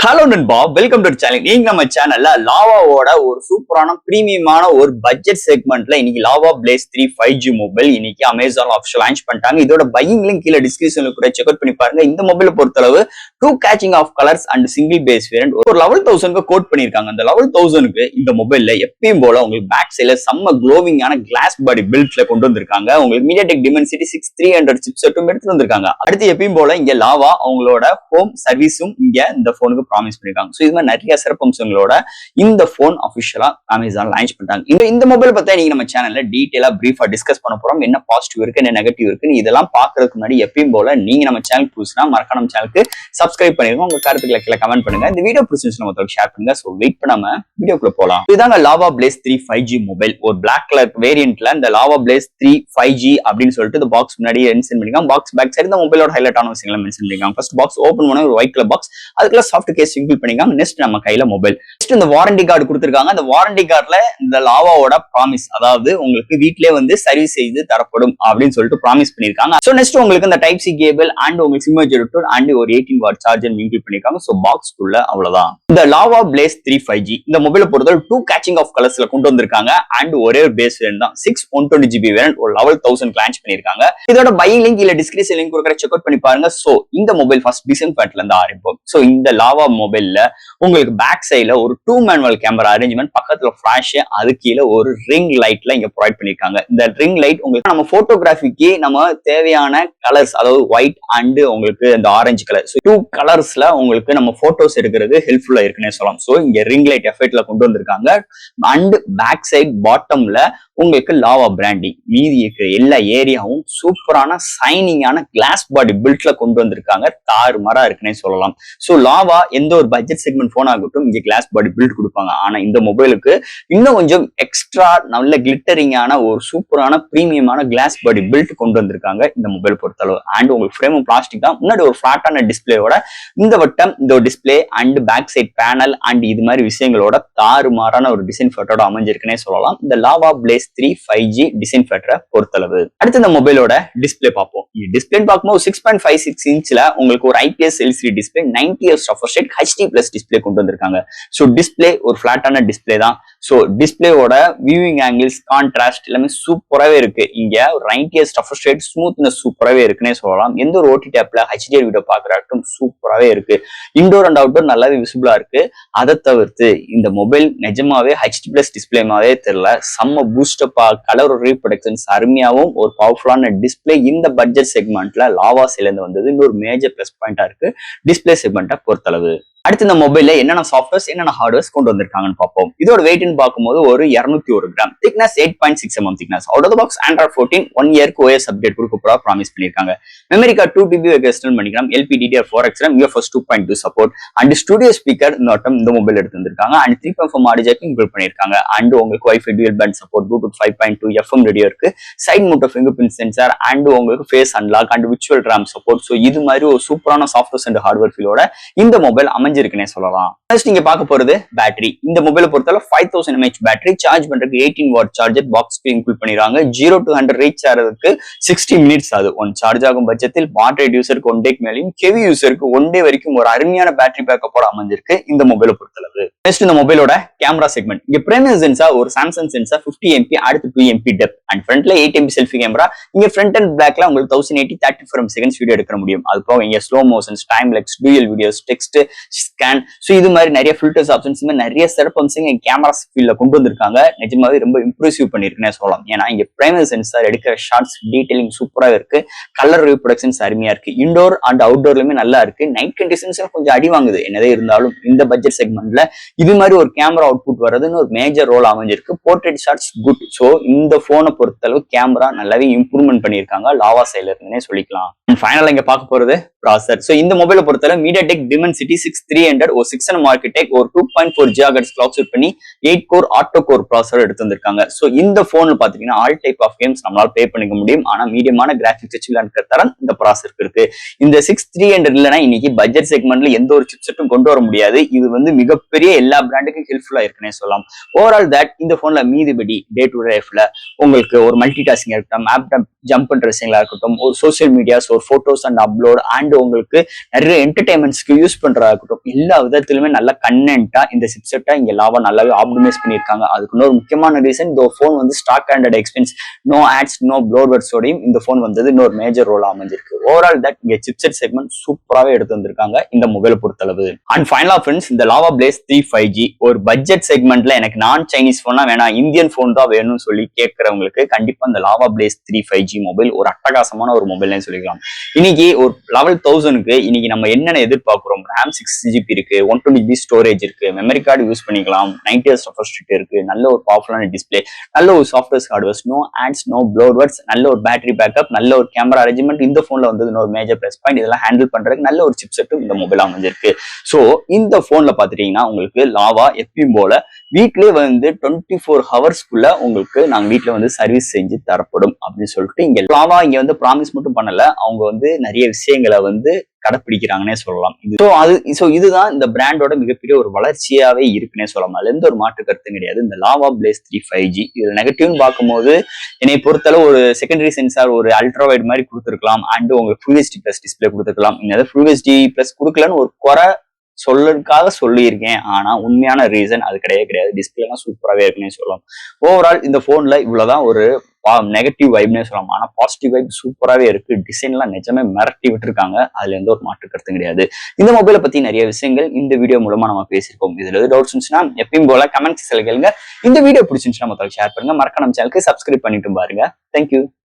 Hello நண்பா, welcome to channel. நீங்க நம்ம சேனல்ல லாவாவோட ஒரு சூப்பரான பிரீமியமான ஒரு பட்ஜெட் செக்மெண்ட்ல இன்னைக்கு லாவா பிளேஸ் 3 5G மொபைல் இன்னைக்கு அமேசான் ஆஃபிஷியல் லான்ச் பண்ணிட்டாங்க. இதோட பையிங் லிங்க் கீழே டிஸ்கிரிப்ஷன்ல கூட செக் அவுட் பண்ணி பாருங்க. இந்த மொபைலை பொறுத்தளவு 2 catching of colours and single base variant ஒரு 11,000 கோட் பண்ணிருக்காங்க. அந்த 11,000க்கு இந்த மொபைல்ல எப்பயும் போல உங்களுக்கு பேக் சைட்ல செம்ம க்ளோவிங்கான கிளாஸ் பாடி பில்ட்ல கொண்டு வந்திருக்காங்க. உங்களுக்கு மீடியாடெக் டிமென்சிட்டி 6300 சிப்செட்டும் எடுத்து வந்திருக்காங்க. அடுத்து எப்பயும் போல இங்க லாவா அவங்களோட ஹோம் சர்வீஸும் இங்க இந்த போனுக்கு ப்ராமிஸ் பண்ணிருக்காங்க. சோ இது மாதிரி நிறைய சிறப்பம்சங்களோட இந்த போன் அபிஷியலா அமேசான் லான்ச் பண்ணிட்டாங்க. இந்த மொபைல் பத்தி நீங்க நம்ம சேனல்ல டீடைலா பிரீஃபா டிஸ்கஸ் பண்ண போறோம். என்ன பாசிட்டிவ் இருக்கு, என்ன நெகட்டிவ் இருக்கு, இதெல்லாம் பாக்குறதுக்கு முன்னாடி எப்பயும் போல நீங்க நம்ம சேனல் புதுசுனா மறக்காம நம்ம சேனலுக்கு சப்ஸ்கிரைப் பண்ணிருங்க. உங்க கருத்துக்களை கீழே கமெண்ட் பண்ணுங்க. இந்த வீடியோ பிடிச்சிருந்துச்சுன்னா மத்தவங்க ஷேர் பண்ணுங்க. சோ வெயிட் பண்ணாம வீடியோக்குள்ள போலாம். இதுதாங்க லாவா பிளேஸ் 3 5G மொபைல். ஒரு பிளாக் கலர் வேரியன்ட்ல இந்த லாவா பிளேஸ் 3 5G அப்படின்னு சொல்லிட்டு இந்த பாக்ஸ் முன்னாடி மென்ஷன் பண்ணிருக்காங்க. பாக்ஸ் பேக் சைடு இந்த மொபைலோட ஹைலைட்டான விஷயங்களை மென்ஷன் பண்ணிருக்காங்க. ஃபர்ஸ்ட் பாக்ஸ் ஓபன் பண்ண ஒரு ஒயிட் கலர் பாக்ஸ், அதுக்குள்ள சாஃப்ட் கேஸ் சிங்கிள் பண்ணிருக்காங்க. நெக்ஸ்ட் நம்ம கையில மொபைல். நெக்ஸ்ட் இந்த வாரண்டி கார்டு கொடுத்திருக்காங்க. அந்த வாரண்டி கார்டுல இந்த லாவாவோட ப்ராமிஸ், அதாவது உங்களுக்கு வீட்லயே வந்து சர்வீஸ் செய்து தரப்படும் அப்படின்னு சொல்லிட்டு ப்ராமிஸ் பண்ணிருக்காங்க. சோ நெக்ஸ்ட் உங்களுக்கு இந்த டைப் சி கேபிள் அண்ட் உங்களுக்கு சிம் அட்ஜஸ்டர் அண்ட் ஒரு 18 வாட் சார்ஜர் இன்க்ளூட் பண்ணிருக்காங்க. சோ பாக்ஸ்க்குள்ள அவ்வளவுதான். இந்த லாவா பிளேஸ் 3 5G இந்த மொபைலை பொறுத்தவரை 2 கேச்சிங் ஆஃப் கலர்ஸ்ல கொண்டு வந்திருக்காங்க. அண்ட் ஒரே ஒரு பேஸ் வேரியன்ட் தான். 6 120GB வேரியன்ட் ஒரு 11,000 லான்ச் பண்ணிருக்காங்க. இதோட பையிங் லிங்க் இல்ல டிஸ்கிரிப்ஷன் லிங்க் கொடுக்குற செக் அவுட் பண்ணி பாருங்க. சோ இந்த மொபைல் ஃபர்ஸ்ட் டிசைன் பேட்ல இருந்து ஆரம்பிப்போம். சோ இந்த லாவா மொபைல்ல உங்களுக்கு பேக் சைட்ல ஒரு 2 மேனுவல் கேமரா அரேஞ்ச்மெண்ட், பக்கத்துல ஃபிளாஷ், அது கீழே ஒரு ரிங் லைட்ல இங்க ப்ரொவைட் பண்ணிருக்காங்க. இந்த ரிங் லைட் உங்களுக்கு நம்ம போட்டோகிராஃபிக்கு நம்ம தேவையான கலர்ஸ், அதாவது ஒயிட் அண்ட் உங்களுக்கு இந்த ஆரஞ்சு கலர், 2 கலர்ஸ்ல உங்களுக்கு நம்ம போட்டோஸ் எடுக்கிறது ஹெல்ப்ஃபுல்லா இருக்குன்னே சொல்லலாம். சோ இங்க ரிங் லைட் எஃபெக்ட்ல கொண்டு வந்திருக்காங்க. அண்ட் பேக் சைட் பாட்டம்ல உங்களுக்கு லாவா பிராண்டிங், மீதி இருக்கிற எல்லா ஏரியாவும் சூப்பரான சைனிங்கான கிளாஸ் பாடி பில்ட்ல கொண்டு வந்திருக்காங்க. தாறுமாறா இருக்குன்னே சொல்லலாம். சோ லாவா எந்த ஒரு பட்ஜெட் செக்மெண்ட் போன் ஆகட்டும் இங்க கிளாஸ் பாடி பில்ட் கொடுப்பாங்க. ஆனா இந்த மொபைலுக்கு இன்னும் கொஞ்சம் எக்ஸ்ட்ரா நல்ல கிளிட்டரிங்கான ஒரு சூப்பரான பிரீமியமான கிளாஸ் பாடி பில்ட் கொண்டு வந்திருக்காங்க இந்த மொபைல் பொறுத்தளவு. அண்ட் உங்களுக்கு ஃப்ரேமும் பிளாஸ்டிக் தான். முன்னாடி ஒரு ஃபிளாட்டான டிஸ்பிளேயோட இந்த வட்டம் இந்த display and back side panel and இது மாதிரி விஷயங்களோட தாறுமாறான ஒரு டிசைன் ஃபேட்டரோட அமைஞ்சிருக்குன்னே சொல்லலாம் இந்த லாவா பிளேஸ் 3 5G டிசைன் ஃபேட்டரை பொறுத்தளவு. அடுத்து இந்த மொபைலோட டிஸ்பிளே பார்ப்போம். டிஸ்பிளே பார்க்கும்போது 6.56 இன்ச்ல உங்களுக்கு ஒரு IPS LCD display 90Hz refresh rate HD+ display கொண்டு வந்திருக்காங்க. சோ டிஸ்பிளே ஒரு ஃபிளாட்டான டிஸ்பிளே தான். சோ டிஸ்பிளேவோட வியூவிங் ஆங்கிள்ஸ், கான்ட்ராஸ்ட் எல்லாமே சூப்பராகவே இருக்கு. இங்க ஒரு 90Hz refresh rate, ஸ்மூத்னஸ் சூப்பராகவே இருக்குன்னே சொல்லலாம். எந்த ஒரு OTT ஆப்ல HDR வீடியோ பாக்குறதுக்கும் சூப்பராகவே இருக்கு. இன்டோர் அண்ட் அவுட்டோர் நல்லாவே விசிபிளா இருக்கு. அதை தவிர்த்து இந்த மொபைல் நிஜமாவே HD+ டிஸ்பிளேமாவே தெரியல, செம்ம பூஸ்டப்பா, கலர் ரீப்ரொடக்ஷன்ஸ் அருமையாவும் ஒரு பவர்ஃபுல்லான டிஸ்பிளே இந்த பட்ஜெட் செக்மெண்ட்ல லாவா சேர்ந்து வந்தது இன்னொரு மேஜர் பிளஸ் பாயிண்டா இருக்கு டிஸ்பிளே செக்மெண்ட்டை பொறுத்தளவு. அடுத்து இந்த மொபைல்ல என்னென்ன சாஃப்ட்வேர்ஸ் என்னென்ன ஹார்ட்வேர்ஸ் கொண்டு வந்திருக்காங்கன்னு பார்ப்போம். இதோட வெயிட்னு பார்க்கும்போது ஒரு 201 gram, thickness 8.6 mm thickness. Out of the box Android 14 1 இயர்க்கு OS அப்டேட் கொடுக்க போறா ப்ராமிஸ் பண்ணிருக்காங்க. மெமரி கார்டு 2TB எக்ஸ்டர்னல் பண்ணிக்கலாம். LPDDR4X RAM, UFS 2.2 support and studio speaker இந்த மொபைல் எடுத்து வந்திருக்காங்க. அண்ட் 3.4 ஆடியோ ஜாக் இன்க்ளூட் பண்ணிருக்காங்க. அண்ட் உங்களுக்கு Wi-Fi dual band support, Bluetooth 5.2 FM radio இருக்கு, side mount fingerprint sensor and உங்களுக்கு face unlock and virtual RAM support. So இது மாதிரி ஒரு சூப்பரான சாஃப்ட்வேர்ஸ் அண்ட் ஹார்ட்வேர் ஃபீலோட இந்த மொபைல் அமைஞ்சிருக்குன்னே சொல்லலாம். நெக்ஸ்ட் நீங்க பார்க்க போறது பேட்டரி. இந்த மொபைலை பொறுத்தவரை 5000 mAh பேட்டரி, சார்ஜ் பண்றதுக்கு 18 வாட் சார்ஜர் பாக்ஸ்க்கு இன்க்ளூட் பண்ணிருக்காங்க. 0 to 100 ரீச் ஆகிறதுக்கு 60 மினிட்ஸ் ஆகுது. ஒன் சார்ஜ் ஆகும் பட்சத்தில் மாடரேட் யூசருக்கு 1 டேக்கு மேலேயும், ஹெவி யூசருக்கு 1 டே வரைக்கும் ஒரு அருமையான பேட்டரி பேக்கப்போட அமைஞ்சிருக்கு இந்த மொபைலை பொறுத்தளவு. நெக்ஸ்ட் இந்த மொபைலோட கேமரா செக்மெண்ட். இங்க பிரீமியம் சென்சார் ஒரு சாம்சங் சென்சார் 50 MP, அடுத்து 2 MP டெப்த் அண்ட் ஃப்ரண்ட்ல 8 MP செல்ஃபி கேமரா. இங்க ஃப்ரண்ட் அண்ட் பேக்ல உங்களுக்கு 1080 30 frames வீடியோ எடுக்க முடியும். அது போக இங்க slow motions, time labs, dual videos, text scan, so இது மாதிரி நிறைய ஃபில்டர்ஸ் ஆப்ஷன்ஸ் நிறைய சிறப்பம்சம் கேமரா ஃபீல்ட்ல கொண்டு வந்திருக்காங்க. நிஜமாவே ரொம்ப இம்ப்ரெசிவ் பண்ணிருக்குன்னே சொல்லலாம். ஏன்னா இங்க பிரைமரி சென்சார் எடுக்கிற ஷார்ட்ஸ் டீடைலிங் சூப்பரா இருக்கு. கலர் ரீப்ரொடக்ஷன்ஸ் அருமையா இருக்கு. இன்டோர் அண்ட் அவுட்டோர்லயுமே நல்லா இருக்கு. நைட் கண்டிஷன்ஸ் கொஞ்சம் அடி வாங்குது. என்னதே இருந்தாலும் இந்த பட்ஜெட் செக்மெண்ட்ல இது மாதிரி ஒரு கேமரா அவுட்புட் வர்றதுன்னு ஒரு மேஜர் ரோல் அமைஞ்சிருக்கு. Portrait shots good. சோ இந்த போனை பொறுத்தளவு கேமரா நல்லாவே இம்ப்ரூவ்மெண்ட் பண்ணிருக்காங்க லாவா சைட்ல இருந்துனே சொல்லிக்கலாம். ஃபைனலா இங்க பார்க்க போறது ப்ராசஸர். சோ இந்த மொபைலை பொறுத்தவரை மீடியாடெக் டிமென்சிட்டி 6300 ஒரு 6nm ஆர்கிடெக்ட் ஒரு 2.4 GHz கிளாக் சூட் பண்ணி 8 கோர் ஆட்டோ கோர் ப்ராசஸர் எடுத்து வந்திருக்காங்க. சோ இந்த போன்ல பாத்தீங்கன்னா ஆல் டைப் ஆஃப் கேம்ஸ் நம்மளால ப்ளே பண்ணிக்க முடியும். ஆனா மீடியமான கிராபிக்ஸ் வச்சு விளையாடுற தரம் இந்த ப்ராசஸருக்கு இருக்கு. இந்த 6300 இல்லைன்னா இன்னைக்கு பட்ஜெட் செக்மெண்ட்ல எந்த ஒரு சிப்செட்டும் கொண்டு வர முடியாது. இது வந்து மிகப்பெரிய எல்லா பிராண்டுக்கும் ஹெல்ப்ஃபுல்லா இருக்குன்னே சொல்லலாம். ஓவரால் தட் இந்த போன்ல மீதிபடி டே டு டே லைஃப்ல உங்களுக்கு ஒரு மல்டி டாஸ்கிங் இருக்கட்டும், ஆப் ஜம்ப் பண்ற விஷயங்களா இருக்கட்டும், ஒரு சோசியல் மீடியாஸ், ஒரு போட்டோஸ் அண்ட் அப்லோட் அண்ட் உங்களுக்கு நிறைய என்டர்டைன்மெண்ட்ஸ்க்கு யூஸ் பண்றதா இருக்கட்டும், எல்லா விதத்திலுமே நல்ல கண்டென்ட்டா இந்த சிப்செட்டை இங்க லாவா நல்லாவே ஆப்டிமைஸ் பண்ணியிருக்காங்க. அதுக்கு இன்னொரு முக்கியமான ரீசன், இந்த போன் வந்து stock and expense, no ads, no ப்ளோவர்ஸோடையும் இந்த போன் வந்தது இன்னொரு மேஜர் ரோல் அமைஞ்சிருக்கு. ஓவரால் தட் இங்க சிப்செட் செக்மெண்ட் சூப்பராகவே எடுத்து வந்திருக்காங்க இந்த மொபைலை பொறுத்தளவு. அண்ட் ஃபைனலா ஃப்ரெண்ட்ஸ், இந்த லாவா பிளேஸ் 3 5G ஒரு பட்ஜெட் செக்மெண்ட்ல எனக்கு நான் சைனீஸ் போனா வேணாம், இந்தியன் போன் தான் வேணும்னு சொல்லி கேட்கறவங்களுக்கு கண்டிப்பா இந்த லாவா பிளேஸ் 3 5G மொபைல் ஒரு அட்டகாசமான ஒரு மொபைல்னே சொல்லிக்கலாம். இன்னைக்கு ஒரு 11,000க்கு இன்னைக்கு நம்ம என்னென்ன எதிர்பார்க்கிறோம், RAM 6GB இருக்கு, 120GB ஸ்டோரேஜ் இருக்கு, மெமரி கார்டு யூஸ் பண்ணிக்கலாம், 90 Hz ரெஃப்ரெஷ் ரேட் இருக்கு, நல்ல ஒரு பவர்ஃபுல்லான டிஸ்பிளே, நல்ல ஒரு software hardwares, no ads, no bloatwares, நல்ல ஒரு பேட்டரி பேக்கப், நல்ல ஒரு கேமரா அரேஞ்ச்மெண்ட் இந்த போன்ல வந்து ஒரு மேஜர் பிளஸ் பாயிண்ட். இதெல்லாம் ஹேண்டில் பண்றதுக்கு நல்ல ஒரு சிப்செட்டும் இந்த மொபைல் அமைஞ்சிருக்கு. சோ இந்த போன்ல பாத்துட்டீங்கன்னா உங்களுக்கு லாவா எப்பயும் போல வீட்லயே வந்து 24 ஹவர்ஸ்க்குள்ள உங்களுக்கு நாங்க வீட்டுல வந்து சர்வீஸ் செஞ்சு தரப்படும் அப்படின்னு சொல்லிட்டு இங்க லாவா இங்க வந்து ப்ராமிஸ் மட்டும் பண்ணல, அவங்க வந்து நிறைய விஷயங்களை வந்து கடைப்பிடிக்கிறாங்கன்னே சொல்லலாம். இதுதான் இந்த பிராண்டோட மிகப்பெரிய ஒரு வளர்ச்சியாவே இருக்குன்னே சொல்லலாம். அதுல எந்த ஒரு மாற்று கருத்தும் கிடையாது. இந்த லாவா பிளேஸ் 3 5G இது நெகட்டிவ்னு பார்க்கும்போது என்னை பொறுத்தளவு ஒரு செகண்டரி சென்சார் ஒரு அல்ட்ரா வைட் மாதிரி கொடுத்துருக்கலாம், அண்ட் உங்களுக்கு ஃபுல் ஹெச்டி பிளஸ் டிஸ்பிளே கொடுத்துருக்கலாம். இந்த ஃபுல் ஹெச்டி பிளஸ் கொடுக்கலன்னு ஒரு குறை சொல்றதுக்காக சொல்லியிருக்கேன், ஆனா உண்மையான ரீசன் அது கிடையாது. டிஸ்பிளேலாம் சூப்பராகவே இருக்குன்னு சொல்லலாம். ஓவரால் இந்த போன்ல இவ்வளவுதான் ஒரு நெகட்டிவ் வைப்னே சொல்லலாம், ஆனா பாசிட்டிவ் வைப் சூப்பராகவே இருக்கு. டிசைன்லாம் நிஜமே மிரட்டி விட்டுருக்காங்க, அதுல எந்த ஒரு மாற்று கருத்தும் கிடையாது. இந்த மொபைலை பத்தி நிறைய விஷயங்கள் இந்த வீடியோ மூலமா நம்ம பேசியிருக்கோம். இதுல எதாவது டவுட்ஸ் இருந்துச்சுன்னா எப்பயும் போல கமெண்ட் செக்ஷன்ல கேளுங்க. இந்த வீடியோ பிடிச்சிருந்துச்சுன்னா மொத்தம் ஷேர் பண்ணுங்க, மறக்காம நம்ம சேனலுக்கு சப்ஸ்கிரைப் பண்ணிட்டு பாருங்க. தேங்க்யூ.